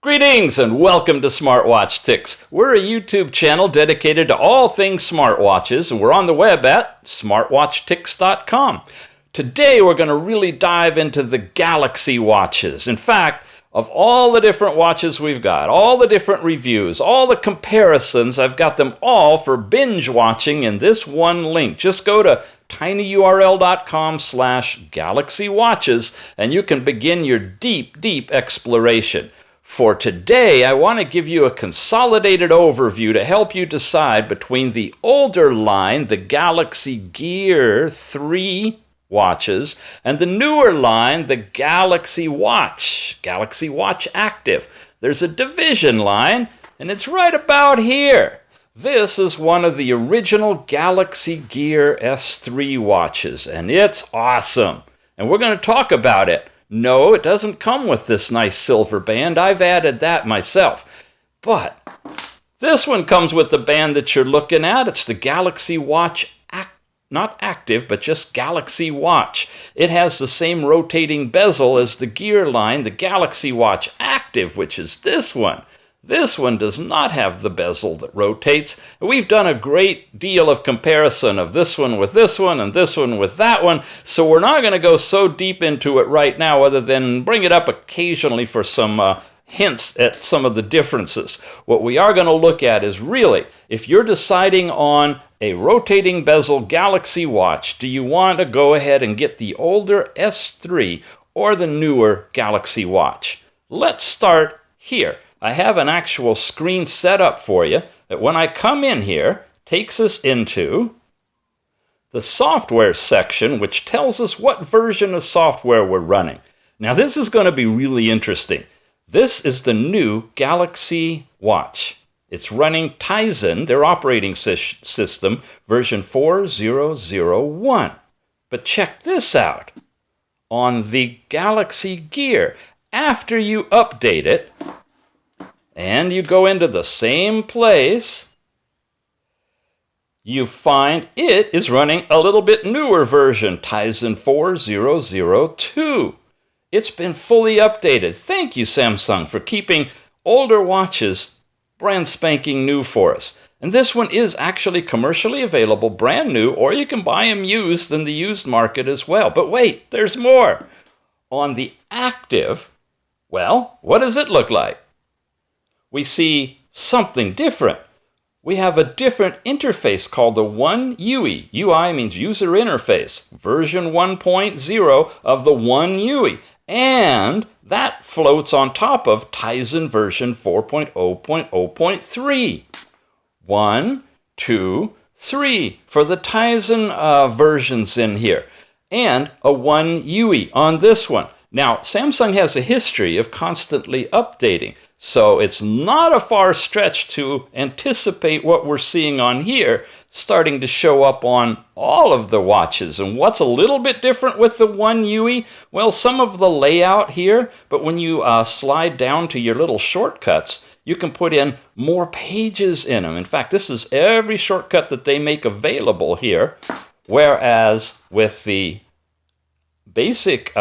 Greetings and welcome to Smartwatch Ticks. We're a YouTube channel dedicated to all things smartwatches, and we're on the web at smartwatchticks.com. Today we're going to really dive into the Galaxy watches. In fact, of all the different watches we've got, all the different reviews, all the comparisons, I've got them all for binge watching in this one link. Just go to tinyurl.com/galaxywatches and you can begin your deep exploration. For today, I want to give you a consolidated overview to help you decide between the older line, the Galaxy Gear 3 watches, and the newer line, the Galaxy Watch Active. There's a division line, and it's right about here. This is one of the original Galaxy Gear S3 watches, and it's awesome. And we're going to talk about it. No, it doesn't come with this nice silver band. I've added that myself. But this one comes with the band that you're looking at. It's the Galaxy Watch, not Active, but just Galaxy Watch. It has the same rotating bezel as the Gear line, the Galaxy Watch Active, which is this one. This one does not have the bezel that rotates. We've done a great deal of comparison of this one with this one and this one with that one, so we're not going to go so deep into it right now other than bring it up occasionally for some hints at some of the differences. What we are going to look at is really, if you're deciding on a rotating bezel Galaxy watch, do you want to go ahead and get the older S3 or the newer Galaxy watch? Let's start here. I have an actual screen set up for you that when I come in here, takes us into the software section, which tells us what version of software we're running. Now this is going to be really interesting. This is the new Galaxy Watch. It's running Tizen, their operating system, version 4001. But check this out. On the Galaxy Gear, after you update it, and you go into the same place, you find it is running a little bit newer version, Tizen 4002. It's been fully updated. Thank you, Samsung, for keeping older watches brand spanking new for us. And this one is actually commercially available, brand new, or you can buy them used in the used market as well. But wait, there's more. On the Active, well, what does it look like? We see something different. We have a different interface called the One UI. UI means user interface, version 1.0 of the One UI. And that floats on top of Tizen version 4.0.0.3. 1, 2, 3 for the Tizen versions in here. And a One UI on this one. Now, Samsung has a history of constantly updating. So it's not a far stretch to anticipate what we're seeing on here starting to show up on all of the watches. And what's a little bit different with the One UI? Well, some of the layout here, but when you slide down to your little shortcuts, you can put in more pages in them. In fact, this is every shortcut that they make available here, whereas with the basic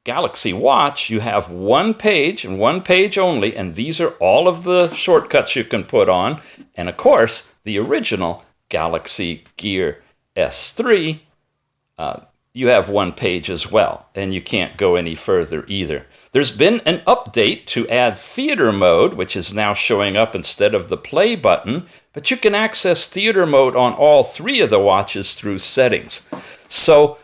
Galaxy Watch, you have one page and one page only, and these are all of the shortcuts you can put on. And of course, the original Galaxy Gear S3, you have one page as well, and you can't go any further either. There's been an update to add theater mode, which is now showing up instead of the play button, but you can access theater mode on all three of the watches through settings. So,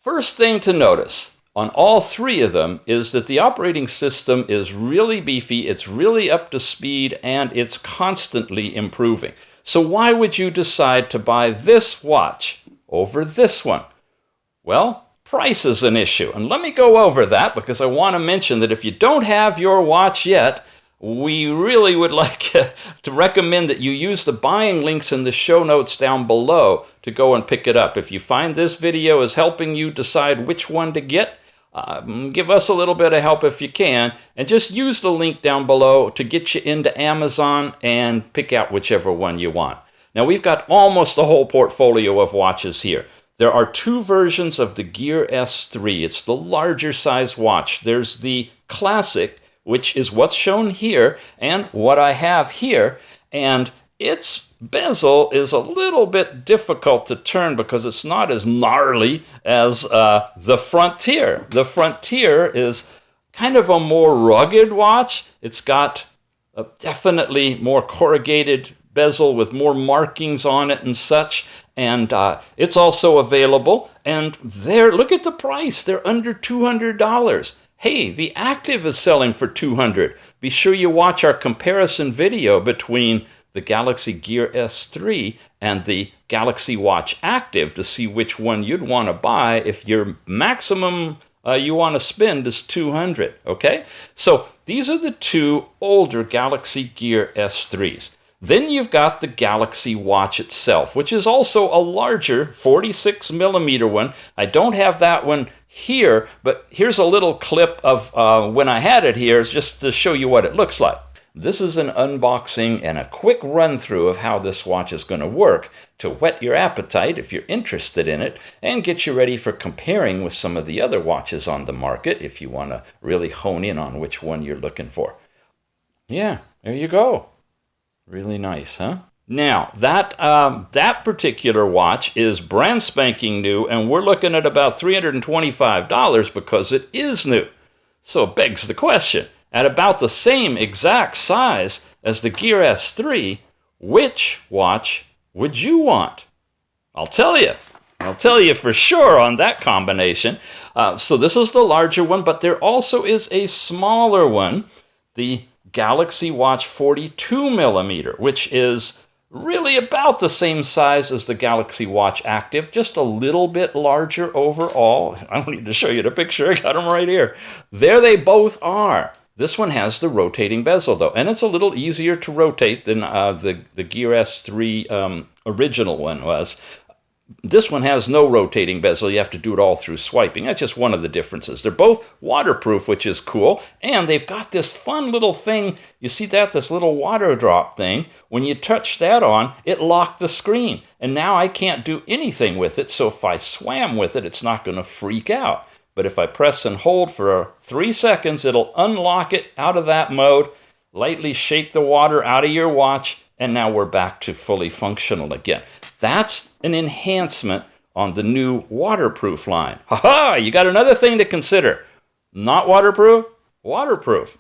first thing to notice on all three of them is that the operating system is really beefy, it's really up to speed, and it's constantly improving. So why would you decide to buy this watch over this one? Well, price is an issue. And let me go over that because I want to mention that if you don't have your watch yet, we really would like to recommend that you use the buying links in the show notes down below to go and pick it up. If you find this video is helping you decide which one to get, give us a little bit of help if you can, and just use the link down below to get you into Amazon and pick out whichever one you want. Now we've got almost the whole portfolio of watches here. There are two versions of the Gear S3. It's the larger size watch. There's the Classic, which is what's shown here and what I have here. And its bezel is a little bit difficult to turn because it's not as gnarly as the Frontier. The Frontier is kind of a more rugged watch. It's got a definitely more corrugated bezel with more markings on it and such. And it's also available. And there, look at the price. They're under $200. Hey, the Active is selling for $200. Be sure you watch our comparison video between the Galaxy Gear S3 and the Galaxy Watch Active to see which one you'd want to buy if your maximum you want to spend is $200, okay? So these are the two older Galaxy Gear S3s. Then you've got the Galaxy Watch itself, which is also a larger 46 millimeter one. I don't have that one here, but here's a little clip of when I had it here, just to show you what it looks like. This is an unboxing and a quick run through of how this watch is going to work to whet your appetite if you're interested in it and get you ready for comparing with some of the other watches on the market if you want to really hone in on which one you're looking for. Yeah, there you go. Really nice, huh? Now, that particular watch is brand spanking new, and we're looking at about $325 because it is new. So it begs the question, at about the same exact size as the Gear S3, which watch would you want? I'll tell you for sure on that combination. So this is the larger one, but there also is a smaller one, the Galaxy Watch 42 millimeter, which is really about the same size as the Galaxy Watch Active, just a little bit larger overall. I don't need to show you the picture. I got them right here. There they both are. This one has the rotating bezel, though, and it's a little easier to rotate than the Gear S3 original one was. This one has no rotating bezel. You have to do it all through swiping. That's just one of the differences. They're both waterproof, which is cool, and they've got this fun little thing. You see that? This little water drop thing. When you touch that on, it locked the screen, and now I can't do anything with it, so if I swam with it, it's not going to freak out. But if I press and hold for 3 seconds, it'll unlock it out of that mode, lightly shake the water out of your watch, and now we're back to fully functional again. That's an enhancement on the new waterproof line. Ha-ha! You got another thing to consider. Not waterproof? Waterproof.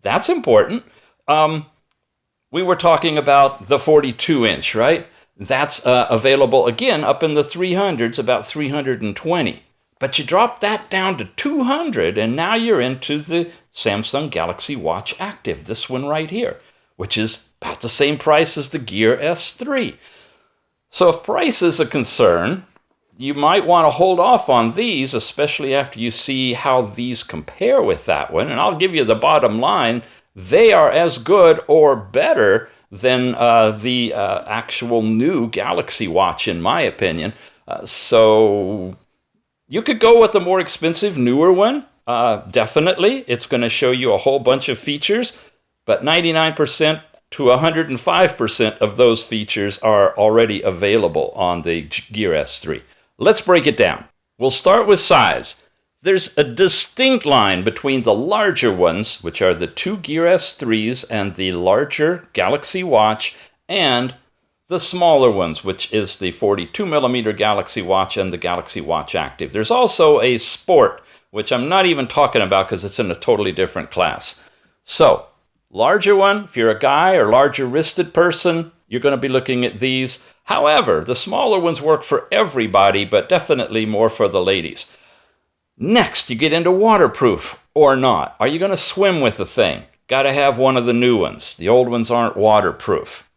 That's important. We were talking about the 42-inch, right? That's available, again, up in the 300s, about 320. But you drop that down to 200, and now you're into the Samsung Galaxy Watch Active, this one right here, which is about the same price as the Gear S3. So if price is a concern, you might want to hold off on these, especially after you see how these compare with that one. And I'll give you the bottom line. They are as good or better than the actual new Galaxy Watch, in my opinion. So you could go with the more expensive, newer one. Definitely. It's going to show you a whole bunch of features, but 99% to 105% of those features are already available on the Gear S3. Let's break it down. We'll start with size. There's a distinct line between the larger ones, which are the two Gear S3s and the larger Galaxy Watch, and the smaller ones, which is the 42 millimeter Galaxy Watch and the Galaxy Watch Active. There's also a Sport, which I'm not even talking about because it's in a totally different class. So, larger one, if you're a guy or larger wristed person, you're going to be looking at these. However, the smaller ones work for everybody, but definitely more for the ladies. Next, you get into waterproof or not. Are you going to swim with the thing? Got to have one of the new ones. The old ones aren't waterproof.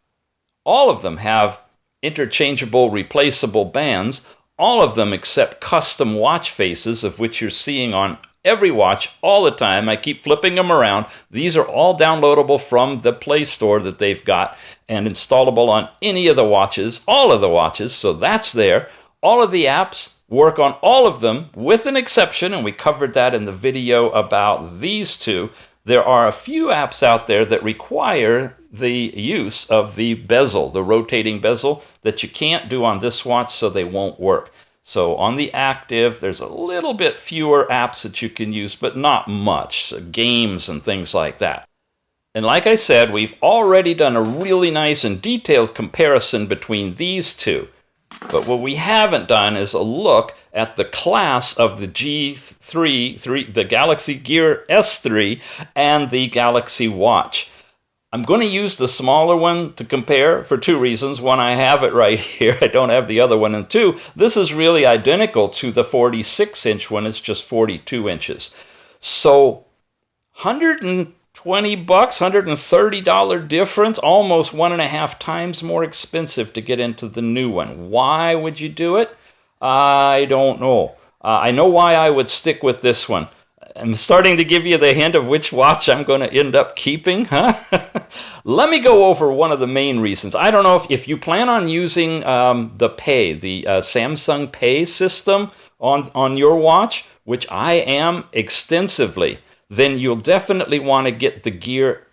All of them have interchangeable, replaceable bands. All of them except custom watch faces, of which you're seeing on every watch all the time. I keep flipping them around. These are all downloadable from the Play Store that they've got and installable on any of the watches, all of the watches, so that's there. All of the apps work on all of them with an exception, and we covered that in the video about these two. There are a few apps out there that require the use of the bezel, the rotating bezel, that you can't do on this watch, so they won't work. So on the Active, there's a little bit fewer apps that you can use, but not much. So games and things like that. And like I said, we've already done a really nice and detailed comparison between these two. But what we haven't done is a look at the class of the the Galaxy Gear S3 and the Galaxy Watch. I'm going to use the smaller one to compare for two reasons. One, I have it right here. I don't have the other one. And two, this is really identical to the 46-inch one. It's just 42 inches. So $120, $130 difference, almost 1.5 times more expensive to get into the new one. Why would you do it? I don't know. I know why I would stick with this one. I'm starting to give you the hint of which watch I'm going to end up keeping, huh? Let me go over one of the main reasons. I don't know if you plan on using the Samsung Pay system on your watch, which I am extensively, then you'll definitely want to get the Gear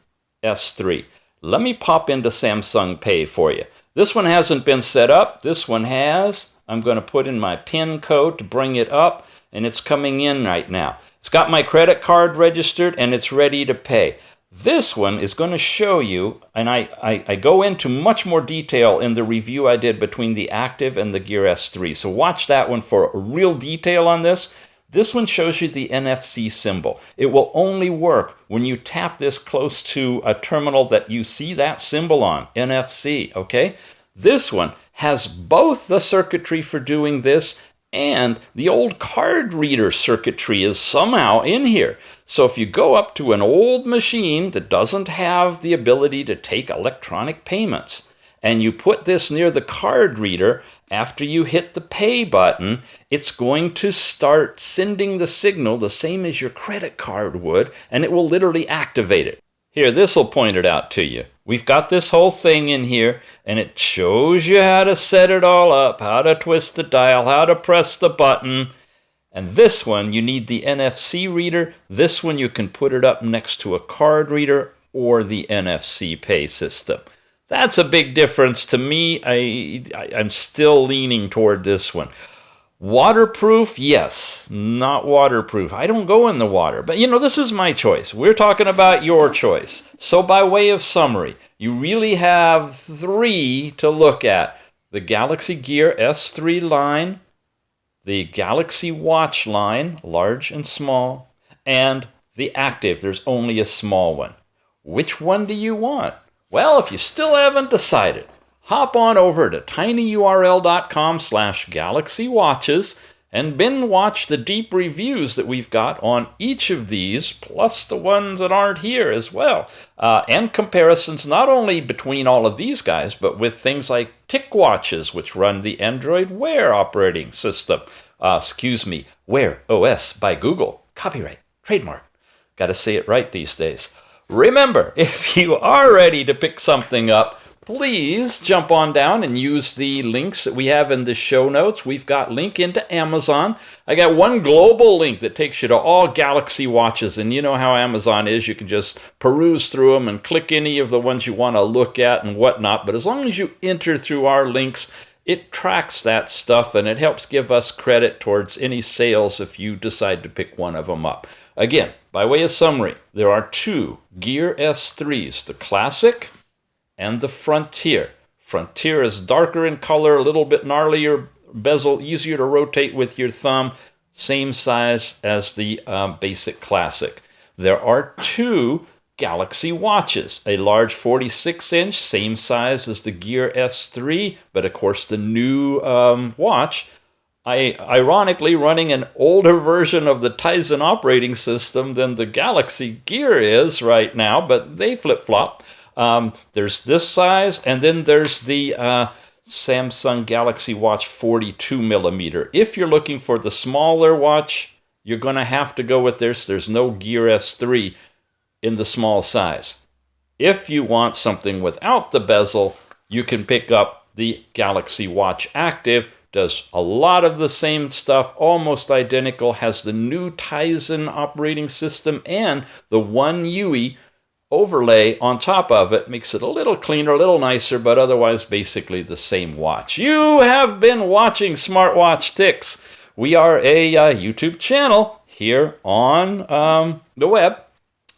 S3. Let me pop into Samsung Pay for you. This one hasn't been set up. This one has. I'm going to put in my PIN code to bring it up, and it's coming in right now. It's got my credit card registered, and it's ready to pay. This one is going to show you, and I go into much more detail in the review I did between the Active and the Gear S3. So watch that one for real detail on this. This one shows you the NFC symbol. It will only work when you tap this close to a terminal that you see that symbol on, NFC, okay? This one has both the circuitry for doing this and the old card reader circuitry is somehow in here. So if you go up to an old machine that doesn't have the ability to take electronic payments, and you put this near the card reader, after you hit the pay button, it's going to start sending the signal the same as your credit card would, and it will literally activate it. Here, this will point it out to you. We've got this whole thing in here, and it shows you how to set it all up, how to twist the dial, how to press the button. And this one, you need the NFC reader. This one, you can put it up next to a card reader or the NFC Pay system. That's a big difference to me. I'm still leaning toward this one. Waterproof? Yes. Not waterproof. I don't go in the water. But, this is my choice. We're talking about your choice. So by way of summary, you really have 3 to look at. The Galaxy Gear S3 line, the Galaxy Watch line, large and small, and the Active. There's only a small one. Which one do you want? Well, if you still haven't decided, hop on over to tinyurl.com/galaxywatches and binge watch the deep reviews that we've got on each of these, plus the ones that aren't here as well, and comparisons not only between all of these guys, but with things like TicWatches, which run the Android Wear operating system. Wear OS by Google. Copyright, trademark. Got to say it right these days. Remember, if you are ready to pick something up, please jump on down and use the links that we have in the show notes. We've got link into Amazon. I got one global link that takes you to all Galaxy watches, and you know how Amazon is. You can just peruse through them and click any of the ones you want to look at and whatnot. But as long as you enter through our links, it tracks that stuff, and it helps give us credit towards any sales if you decide to pick one of them up. Again, by way of summary, there are 2 Gear S3s, the Classic and the Frontier. Frontier is darker in color, a little bit gnarlier bezel, easier to rotate with your thumb, same size as the basic Classic. There are 2 Galaxy Watches, a large 46-inch, same size as the Gear S3, but of course the new watch, ironically running an older version of the Tizen operating system than the Galaxy Gear is right now, but they flip-flop. There's this size, and then there's the Samsung Galaxy Watch 42mm. If you're looking for the smaller watch, you're going to have to go with this. There's no Gear S3 in the small size. If you want something without the bezel, you can pick up the Galaxy Watch Active. Does a lot of the same stuff, almost identical, has the new Tizen operating system and the One UI overlay on top of it makes it a little cleaner, a little nicer, but otherwise basically the same watch. You have been watching Smartwatch Ticks. We are a YouTube channel here on the web,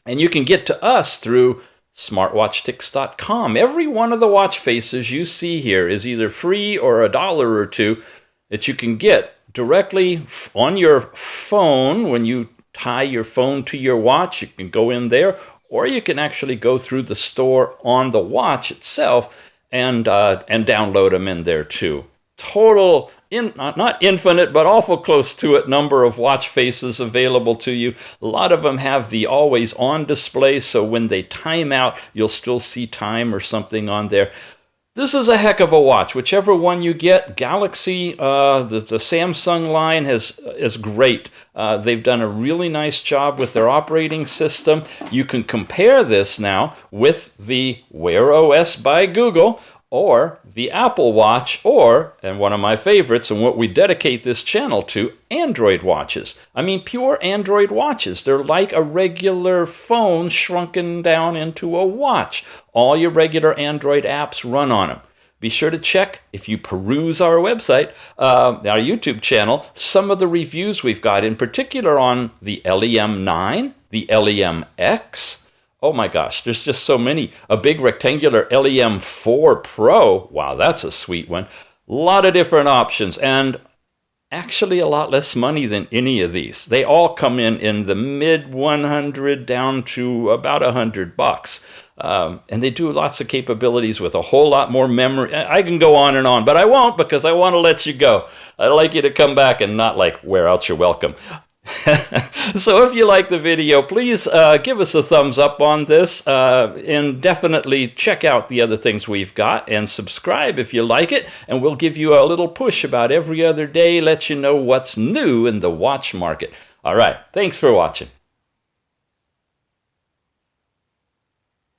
and you can get to us through smartwatchticks.com. Every one of the watch faces you see here is either free or $1 or $2 that you can get directly on your phone. When you tie your phone to your watch, you can go in there, or you can actually go through the store on the watch itself and download them in there too. Total, not infinite, but awful close to it, number of watch faces available to you. A lot of them have the always on display, so when they time out, you'll still see time or something on there. This is a heck of a watch. Whichever one you get, Galaxy, the Samsung line is great. They've done a really nice job with their operating system. You can compare this now with the Wear OS by Google, or the Apple Watch, or, and one of my favorites and what we dedicate this channel to, Android watches. I mean, pure Android watches. They're like a regular phone shrunken down into a watch. All your regular Android apps run on them. Be sure to check, if you peruse our website, our YouTube channel, some of the reviews we've got, in particular on the LEM9, the LEM-X. Oh my gosh, there's just so many. A big rectangular LEM4 Pro. Wow, that's a sweet one. A lot of different options, and actually a lot less money than any of these. They all come in the mid 100 down to about $100. And they do lots of capabilities with a whole lot more memory. I can go on and on, but I won't, because I want to let you go. I'd like you to come back and not like wear out your welcome. So if you like the video, please give us a thumbs up on this, and definitely check out the other things we've got, and subscribe if you like it, and we'll give you a little push about every other day, let you know what's new in the watch market. All right, thanks for watching.